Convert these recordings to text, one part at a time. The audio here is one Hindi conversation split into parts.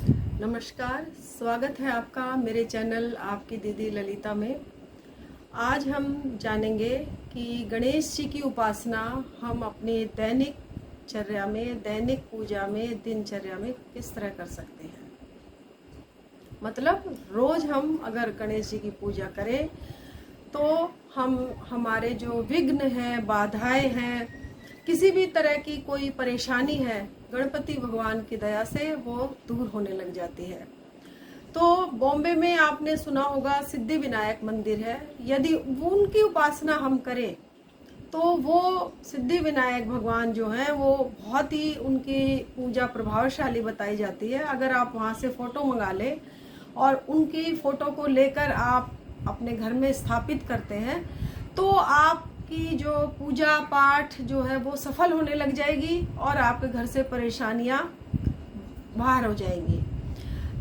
नमस्कार, स्वागत है आपका मेरे चैनल आपकी दीदी ललिता में। आज हम जानेंगे कि गणेश जी की उपासना हम अपनी दैनिक चर्या में, दैनिक पूजा में, दिनचर्या में किस तरह कर सकते हैं। मतलब रोज हम अगर गणेश जी की पूजा करें तो हमारे जो विघ्न हैं, बाधाएं हैं, किसी भी तरह की कोई परेशानी है, गणपति भगवान की दया से वो दूर होने लग जाती है। तो बॉम्बे में आपने सुना होगा सिद्धि विनायक मंदिर है। यदि उनकी उपासना हम करें तो वो सिद्धि विनायक भगवान जो हैं वो बहुत ही उनकी पूजा प्रभावशाली बताई जाती है। अगर आप वहाँ से फोटो मंगा लें और उनकी फोटो को लेकर आप अपने घर में स्थापित करते हैं तो आपकी जो पूजा पाठ जो है वो सफल होने लग जाएगी और आपके घर से परेशानियां बाहर हो जाएंगी।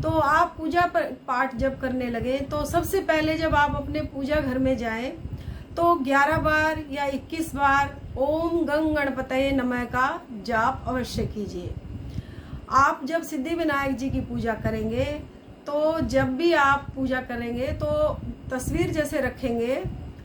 तो आप पूजा पाठ जब करने लगे तो सबसे पहले जब आप अपने पूजा घर में जाएं तो 11 बार या 21 बार ओम गंग गणपतये नमः का जाप अवश्य कीजिए। आप जब सिद्धि विनायक जी की पूजा करेंगे तो जब भी आप पूजा करेंगे तो तस्वीर जैसे रखेंगे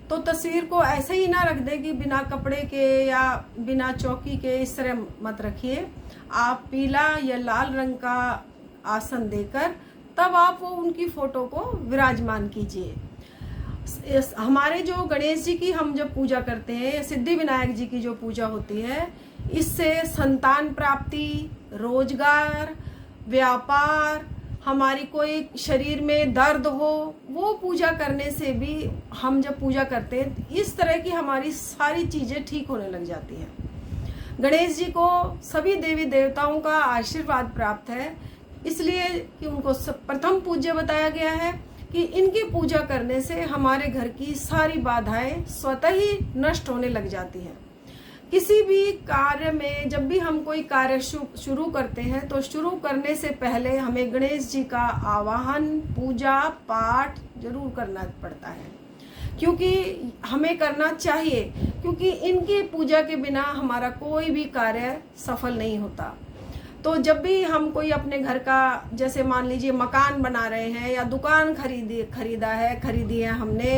तो तस्वीर को ऐसे ही ना रख दें कि बिना कपड़े के या बिना चौकी के, इस तरह मत रखिए। आप पीला या लाल रंग का आसन देकर तब आप वो उनकी फोटो को विराजमान कीजिए। हमारे जो गणेश जी की हम जब पूजा करते हैं, सिद्धि विनायक जी की जो पूजा होती है, इससे संतान प्राप्ति, रोजगार, व्यापार, हमारी कोई शरीर में दर्द हो, वो पूजा करने से भी, हम जब पूजा करते हैं इस तरह की हमारी सारी चीजें ठीक होने लग जाती हैं। गणेश जी को सभी देवी देवताओं का आशीर्वाद प्राप्त है, इसलिए कि उनको प्रथम पूज्य बताया गया है कि इनकी पूजा करने से हमारे घर की सारी बाधाएं स्वतः ही नष्ट होने लग जाती हैं। किसी भी कार्य में जब भी हम कोई कार्य शुरू करते हैं तो शुरू करने से पहले हमें गणेश जी का आवाहन, पूजा पाठ जरूर करना पड़ता है, क्योंकि हमें करना चाहिए, क्योंकि इनकी पूजा के बिना हमारा कोई भी कार्य सफल नहीं होता। तो जब भी हम कोई अपने घर का, जैसे मान लीजिए मकान बना रहे हैं या दुकान खरीदी है हमने,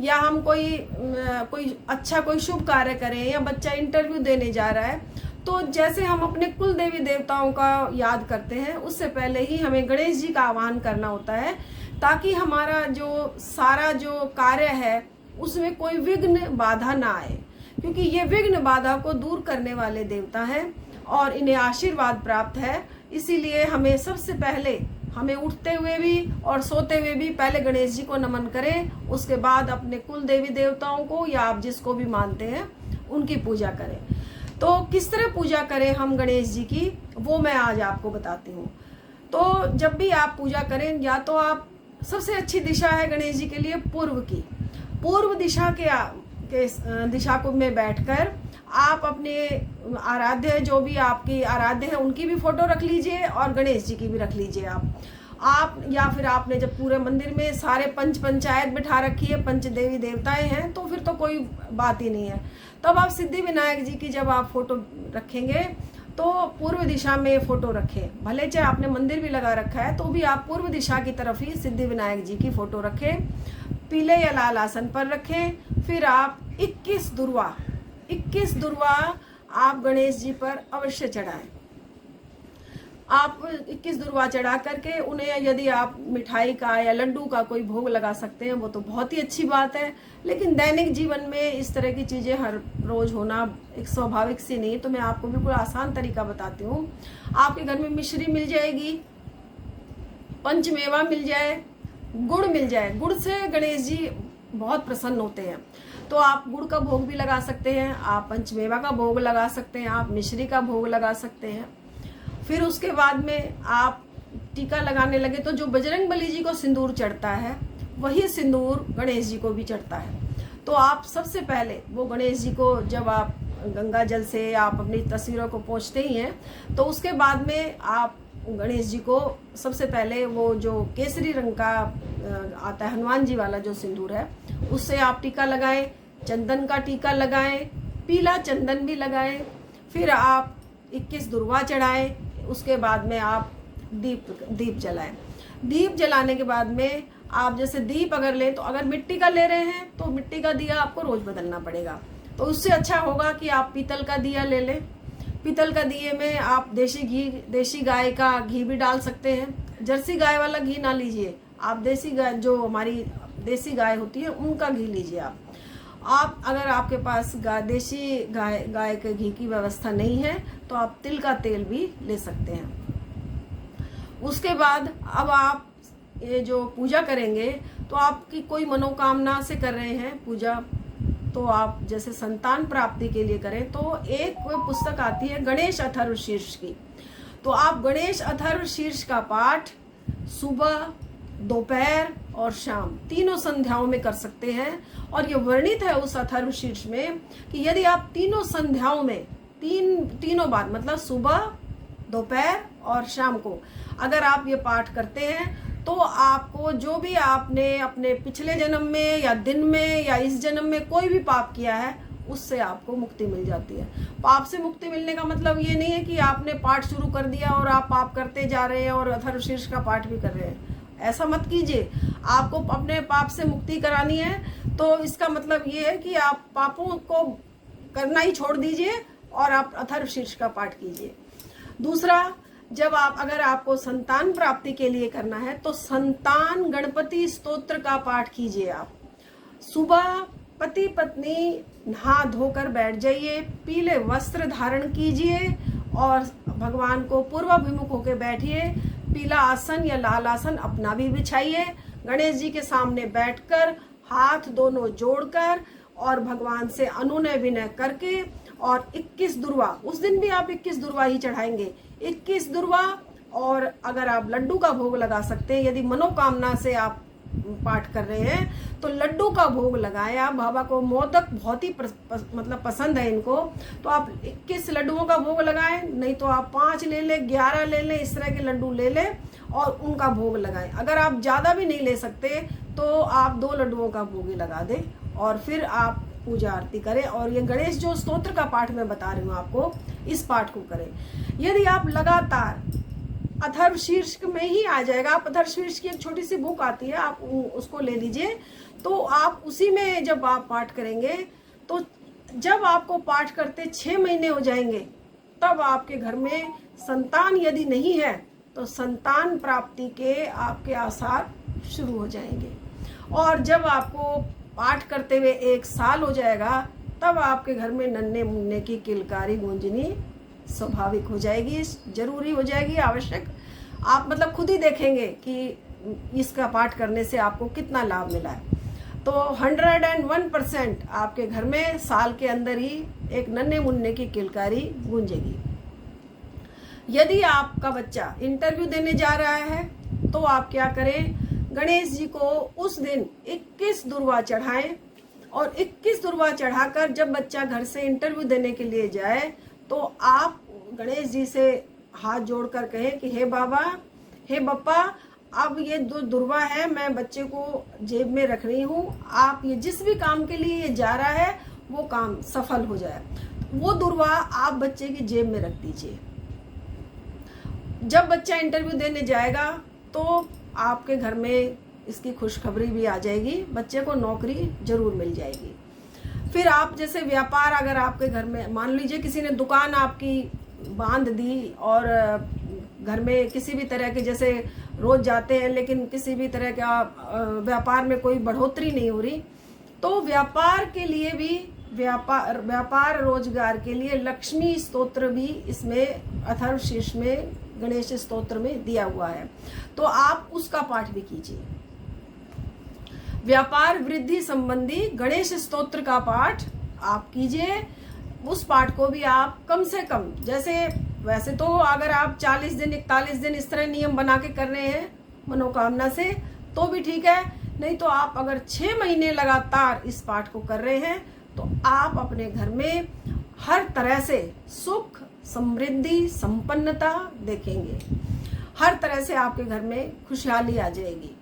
या हम कोई अच्छा कोई शुभ कार्य करें या बच्चा इंटरव्यू देने जा रहा है, तो जैसे हम अपने कुल देवी देवताओं का याद करते हैं उससे पहले ही हमें गणेश जी का आह्वान करना होता है, ताकि हमारा जो सारा जो कार्य है उसमें कोई विघ्न बाधा ना आए, क्योंकि ये विघ्न बाधा को दूर करने वाले देवता हैं और इन्हें आशीर्वाद प्राप्त है। इसीलिए हमें सबसे पहले, हमें उठते हुए भी और सोते हुए भी पहले गणेश जी को नमन करें, उसके बाद अपने कुल देवी देवताओं को या आप जिसको भी मानते हैं उनकी पूजा करें। तो किस तरह पूजा करें हम गणेश जी की, वो मैं आज आपको बताती हूँ। तो जब भी आप पूजा करें, या तो आप, सबसे अच्छी दिशा है गणेश जी के लिए पूर्व की। पूर्व दिशा के दिशा को में बैठकर आप अपने आराध्य, जो भी आपकी आराध्य है उनकी भी फोटो रख लीजिए और गणेश जी की भी रख लीजिए आप या फिर आपने जब पूरे मंदिर में सारे पंचायत बिठा रखी है, पंच देवी देवताएं हैं, तो फिर तो कोई बात ही नहीं है। तब आप सिद्धि विनायक जी की जब आप फोटो रखेंगे तो पूर्व दिशा में फोटो रखें। भले चाहे आपने मंदिर भी लगा रखा है तो भी आप पूर्व दिशा की तरफ ही सिद्धि विनायक जी की फोटो रखें, पीले या लाल आसन पर रखें। फिर आप 21 दुर्वा आप गणेश जी पर अवश्य चढ़ाएं। आप 21 दुर्वा चढ़ा करके उन्हें, यदि आप मिठाई का या लड्डू का कोई भोग लगा सकते हैं वो तो बहुत ही अच्छी बात है, लेकिन दैनिक जीवन में इस तरह की चीजें हर रोज होना एक स्वाभाविक सी नहीं। तो मैं आपको बिल्कुल आसान तरीका बताती हूँ। आपके घर में मिश्री मिल जाएगी, पंचमेवा मिल जाए, गुड़ मिल जाए। गुड़ से गणेश जी बहुत प्रसन्न होते हैं, तो आप गुड़ का भोग भी लगा सकते हैं, आप पंचमेवा का भोग लगा सकते हैं, आप मिश्री का भोग लगा सकते हैं। फिर उसके बाद में आप टीका लगाने लगे तो जो बजरंगबली जी को सिंदूर चढ़ता है वही सिंदूर गणेश जी को भी चढ़ता है। तो आप सबसे पहले वो गणेश जी को, जब आप गंगा जल से आप अपनी तस्वीरों को पोंछते ही हैं, तो उसके बाद में आप गणेश जी को सबसे पहले वो जो केसरी रंग का आता है, हनुमान जी वाला जो सिंदूर है, उससे आप टीका लगाएं, चंदन का टीका लगाएं, पीला चंदन भी लगाएं। फिर आप 21 दुर्वा चढ़ाएं। उसके बाद में आप दीप जलाएं। दीप जलाने के बाद में आप जैसे दीप अगर ले तो अगर मिट्टी का ले रहे हैं तो मिट्टी का दिया आपको रोज बदलना पड़ेगा, तो उससे अच्छा होगा कि आप पीतल का दिया ले लें। पीतल का दिए में आप देसी गाय का घी भी डाल सकते हैं। जर्सी गाय वाला घी ना लीजिए, आप देसी गाय, जो हमारी देसी गाय होती है उनका घी लीजिए। आप अगर आपके पास देसी गाय के घी की व्यवस्था नहीं है तो आप तिल का तेल भी ले सकते हैं। उसके बाद अब आप ये जो पूजा करेंगे तो आपकी कोई मनोकामना से कर रहे हैं पूजा, तो आप जैसे संतान प्राप्ति के लिए करें तो एक पुस्तक आती है गणेश अथर्वशीर्ष की, तो आप गणेश अथर्वशीर्ष का पाठ सुबह, दोपहर और शाम तीनों संध्याओं में कर सकते हैं। और ये वर्णित है उस अथर्वशीर्ष में कि यदि आप तीनों संध्याओं में तीनों बार मतलब सुबह, दोपहर और शाम को अगर आप ये पाठ करते हैं तो आपको जो भी आपने अपने पिछले जन्म में या दिन में या इस जन्म में कोई भी पाप किया है उससे आपको मुक्ति मिल जाती है। पाप से मुक्ति मिलने का मतलब ये नहीं है कि आपने पाठ शुरू कर दिया और आप पाप करते जा रहे हैं और अथर्वशीर्ष का पाठ भी कर रहे हैं, ऐसा मत कीजिए। आपको अपने पाप से मुक्ति करानी है तो इसका मतलब ये है कि आप पापों को करना ही छोड़ दीजिए और आप अथर्वशीर्ष का पाठ कीजिए। दूसरा, जब अगर आपको संतान प्राप्ति के लिए करना है तो संतान गणपति स्तोत्र का पाठ कीजिए। आप सुबह पति पत्नी नहा धोकर बैठ जाइए, पीले वस्त्र धारण कीजिए और भगवान को पूर्वाभिमुख होकर बैठिए। पीला आसन या लाल आसन अपना भी बिछाइए। गणेश जी के सामने बैठकर हाथ दोनों जोड़कर और भगवान से अनुनय विनय करके और 21 दुर्वा, उस दिन भी आप 21 दुर्वा ही चढ़ाएंगे, 21 दुर्वा। और अगर आप लड्डू का भोग लगा सकते हैं, यदि मनोकामना से आप पाठ कर रहे हैं तो लड्डू का भोग लगाएं। आप बाबा को मोदक बहुत ही मतलब पसंद है इनको, तो आप 21 लड्डुओं का भोग लगाएं, नहीं तो आप 5 ले लें, 11 ले लें, इस तरह के लड्डू ले लें और उनका भोग लगाएं। अगर आप ज़्यादा भी नहीं ले सकते तो आप 2 लड्डुओं का भोग ही लगा दें और फिर आप पूजा आरती करें। और ये गणेश जो स्तोत्र का पाठ मैं बता रही हूँ आपको, इस पाठ को करें। यदि आप लगातार अथर्वशीर्ष में ही आ जाएगा, आप अथर्वशीर्ष की एक छोटी सी बुक आती है, आप उसको ले लीजिए, तो आप उसी में जब आप पाठ करेंगे तो जब आपको पाठ करते 6 महीने हो जाएंगे तब आपके घर में संतान यदि नहीं है तो संतान प्राप्ति के आपके आसार शुरू हो जाएंगे। और जब आपको पाठ करते हुए 1 साल हो जाएगा तब आपके घर में नन्हे मुन्ने की किलकारी गूंजनी स्वाभाविक हो जाएगी, जरूरी हो जाएगी, आवश्यक। आप मतलब खुद ही देखेंगे कि इसका पाठ करने से आपको कितना लाभ मिला है। तो 101% आपके घर में साल के अंदर ही एक नन्हे मुन्ने की किलकारी गूंजेगी। यदि आपका बच्चा इंटरव्यू देने जा रहा है तो आप क्या करें, गणेश जी को उस दिन 21 दुर्वा चढ़ाएं और 21 दुर्वा चढ़ाकर जब बच्चा घर से इंटरव्यू देने के लिए जाए तो आप गणेश जी से हाथ जोड़कर कहें कि हे बाबा, हे बप्पा, अब ये दुर्वा है, मैं बच्चे को जेब में रख रही हूँ, आप ये जिस भी काम के लिए ये जा रहा है वो काम सफल हो जाए। वो दुर्वा आप बच्चे की जेब में रख दीजिए। जब बच्चा इंटरव्यू देने जाएगा तो आपके घर में इसकी खुशखबरी भी आ जाएगी, बच्चे को नौकरी जरूर मिल जाएगी। फिर आप जैसे व्यापार, अगर आपके घर में मान लीजिए किसी ने दुकान आपकी बांध दी और घर में किसी भी तरह के, जैसे रोज जाते हैं लेकिन किसी भी तरह का व्यापार में कोई बढ़ोतरी नहीं हो रही, तो व्यापार के लिए भी व्यापार रोजगार के लिए लक्ष्मी स्तोत्र भी इसमें अथर्वशीर्ष में गणेश स्तोत्र में दिया हुआ है, तो आप उसका पाठ भी कीजिए। व्यापार वृद्धि संबंधी गणेश स्तोत्र का पाठ आप कीजिए। उस पाठ को भी आप कम से कम, जैसे वैसे तो अगर आप 40 दिन 41 दिन इस तरह नियम बना के कर रहे हैं मनोकामना से तो भी ठीक है, नहीं तो आप अगर 6 महीने लगातार इस पाठ को कर रहे हैं तो आप अपने घर में हर तरह से सुख, समृद्धि, संपन्नता देखेंगे। हर तरह से आपके घर में खुशहाली आ जाएगी।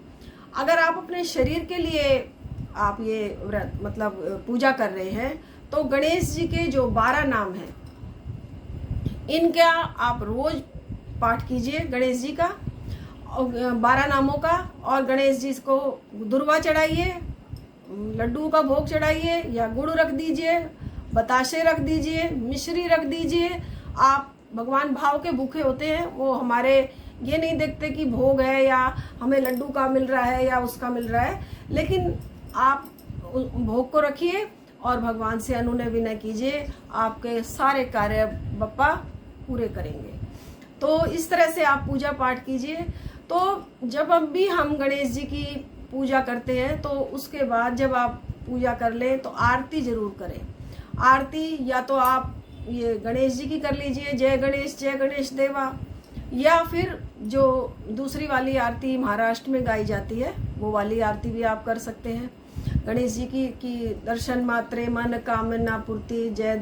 अगर आप अपने शरीर के लिए आप ये व्रत मतलब पूजा कर रहे हैं तो गणेश जी के जो 12 नाम हैं इनका आप रोज पाठ कीजिए गणेश जी का 12 नामों का, और गणेश जी को दुर्वा चढ़ाइए, लड्डू का भोग चढ़ाइए, या गुड़ रख दीजिए, बताशे रख दीजिए, मिश्री रख दीजिए। आप भगवान भाव के भूखे होते हैं, वो हमारे ये नहीं देखते कि भोग है या हमें लड्डू का मिल रहा है या उसका मिल रहा है, लेकिन आप भोग को रखिए और भगवान से अनुनय विनय कीजिए, आपके सारे कार्य बप्पा पूरे करेंगे। तो इस तरह से आप पूजा पाठ कीजिए। तो जब भी हम गणेश जी की पूजा करते हैं तो उसके बाद जब आप पूजा कर लें तो आरती जरूर करें। आरती या तो आप ये गणेश जी की कर लीजिए, जय गणेश देवा, या फिर जो दूसरी वाली आरती महाराष्ट्र में गाई जाती है वो वाली आरती भी आप कर सकते हैं। गणेश जी की दर्शन मात्रे मन कामना पूर्ति, जय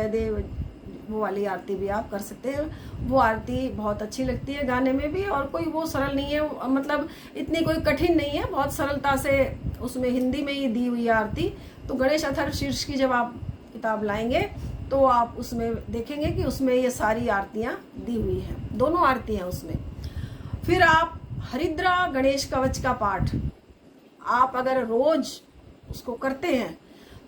देव, वो वाली आरती भी आप कर सकते हैं। वो आरती बहुत अच्छी लगती है गाने में भी, और कोई वो सरल नहीं है, मतलब इतनी कोई कठिन नहीं है, बहुत सरलता से उसमें हिंदी में ही दी हुई आरती। तो गणेश अथर्व शीर्ष की जब आप किताब लाएंगे तो आप उसमें देखेंगे कि उसमें ये सारी आरतियां दी हुई हैं, दोनों आरती हैं उसमें। फिर आप हरिद्रा गणेश कवच का पाठ आप अगर रोज उसको करते हैं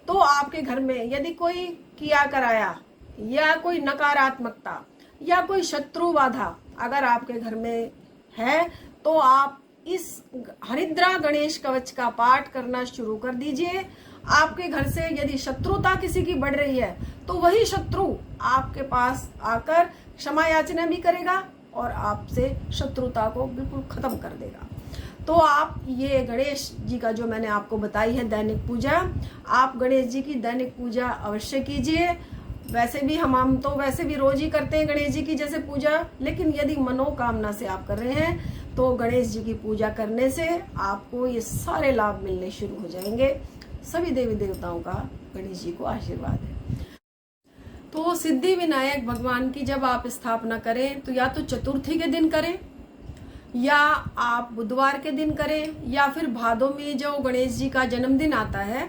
तो आपके घर में यदि कोई किया कराया या कोई नकारात्मकता या कोई शत्रु बाधा अगर आपके घर में है तो आप इस हरिद्रा गणेश कवच का पाठ करना शुरू कर दीजिए। आपके घर से यदि शत्रुता किसी की बढ़ रही है तो वही शत्रु आपके पास आकर क्षमा याचना भी करेगा और आपसे शत्रुता को बिल्कुल खत्म कर देगा। तो आप ये गणेश जी का जो मैंने आपको बताई है दैनिक पूजा, आप गणेश जी की दैनिक पूजा अवश्य कीजिए। वैसे भी हम तो वैसे भी रोज ही करते हैं गणेश जी की जैसे पूजा, लेकिन यदि मनोकामना से आप कर रहे हैं तो गणेश जी की पूजा करने से आपको ये सारे लाभ मिलने शुरू हो जाएंगे। सभी देवी देवताओं का गणेश जी को आशीर्वाद है। तो सिद्धि विनायक भगवान की जब आप स्थापना करें तो या तो चतुर्थी के दिन करें, या आप बुधवार के दिन करें, या फिर भादों में जो गणेश जी का जन्मदिन आता है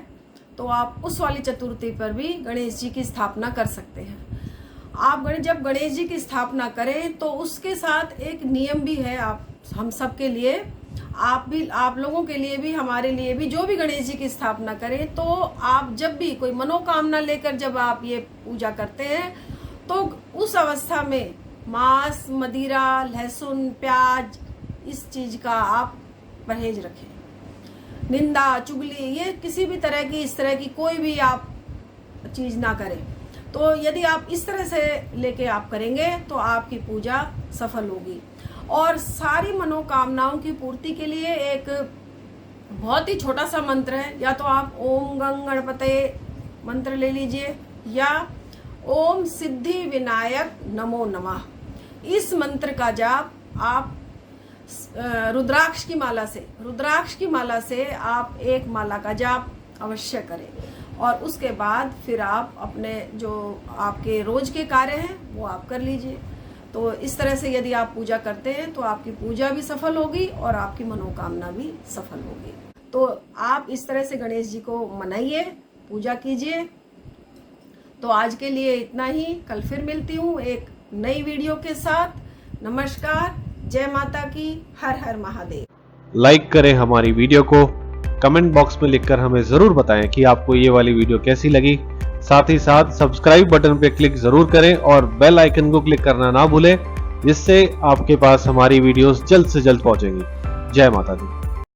तो आप उस वाली चतुर्थी पर भी गणेश जी की स्थापना कर सकते हैं। आप जब गणेश जी की स्थापना करें तो उसके साथ एक नियम भी है हम सब के लिए, आप लोगों के लिए भी, हमारे लिए भी, जो भी गणेश जी की स्थापना करें तो आप जब भी कोई मनोकामना लेकर जब आप ये पूजा करते हैं तो उस अवस्था में मांस, मदिरा, लहसुन, प्याज इस चीज का आप परहेज रखें। निंदा, चुगली, ये किसी भी तरह की इस तरह की कोई भी आप चीज ना करें। तो यदि आप इस तरह से लेके आप करेंगे तो आपकी पूजा सफल होगी। और सारी मनोकामनाओं की पूर्ति के लिए एक बहुत ही छोटा सा मंत्र है, या तो आप ओम गंग गणपते मंत्र ले लीजिए, या ओम सिद्धि विनायक नमो नमः। इस मंत्र का जाप आप रुद्राक्ष की माला से आप एक माला का जाप अवश्य करें, और उसके बाद फिर आप अपने जो आपके रोज के कार्य हैं वो आप कर लीजिए। तो इस तरह से यदि आप पूजा करते हैं तो आपकी पूजा भी सफल होगी और आपकी मनोकामना भी सफल होगी। तो आप इस तरह से गणेश जी को मनाइए, पूजा कीजिए। तो आज के लिए इतना ही, कल फिर मिलती हूँ एक नई वीडियो के साथ। नमस्कार, जय माता की, हर हर महादेव। लाइक करें हमारी वीडियो को, कमेंट बॉक्स में लिखकर हमें जरूर बताएं कि आपको ये वाली वीडियो कैसी लगी। साथ ही साथ सब्सक्राइब बटन पे क्लिक जरूर करें और बेल आइकन को क्लिक करना ना भूलें, जिससे आपके पास हमारी वीडियोस जल्द से जल्द पहुंचेंगी। जय माता दी।